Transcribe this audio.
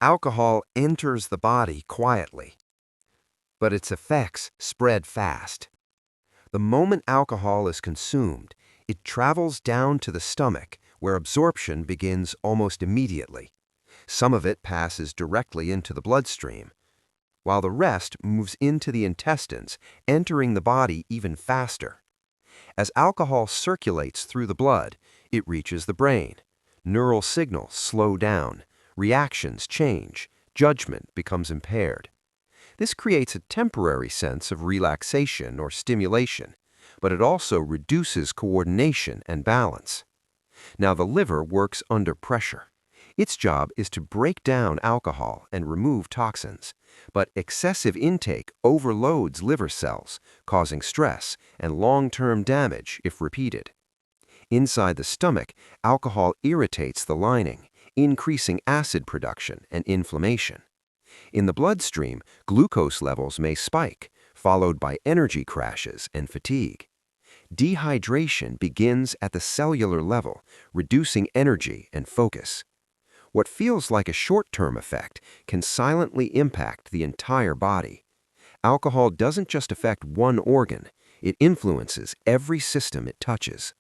Alcohol enters the body quietly, but its effects spread fast. The moment alcohol is consumed, it travels down to the stomach, where absorption begins almost immediately. Some of it passes directly into the bloodstream, while the rest moves into the intestines, entering the body even faster. As alcohol circulates through the blood, it reaches the brain. Neural signals slow down, reactions change, judgment becomes impaired. This creates a temporary sense of relaxation or stimulation, but it also reduces coordination and balance. Now the liver works under pressure. Its job is to break down alcohol and remove toxins, but excessive intake overloads liver cells, causing stress and long-term damage if repeated. Inside the stomach, alcohol irritates the lining, increasing acid production and inflammation. In the bloodstream, glucose levels may spike, followed by energy crashes and fatigue. Dehydration begins at the cellular level, reducing energy and focus. What feels like a short-term effect can silently impact the entire body. Alcohol doesn't just affect one organ, it influences every system it touches.